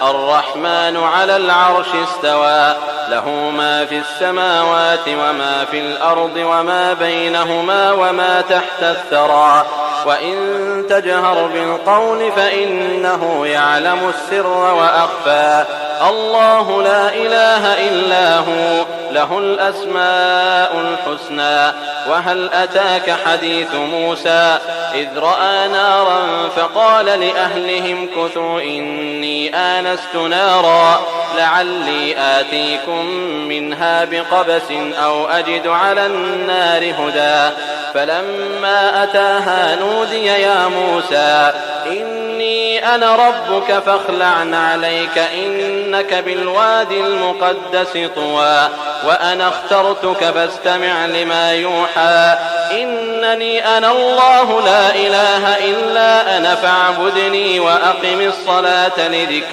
الرحمن على العرش استوى له ما في السماوات وما في الأرض وما بينهما وما تحت الثرى وإن تجهر بالقول فإنه يعلم السر وأخفى الله لا إله إلا هو له الأسماء الحسنى وهل أتاك حديث موسى إذ رأى نارا فقال لأهلهم كثوا إني آنست نارا لعلي آتيكم منها بقبس أو أجد على النار هدى فلما أتاها نودي يا موسى إني أنا ربك فاخلع عليك إنك بالوادي المقدس طوى وأنا اخترتك فاستمع لما يوحى إنني أنا الله لا إله إلا أنا فاعبدني وأقم الصلاة لذكري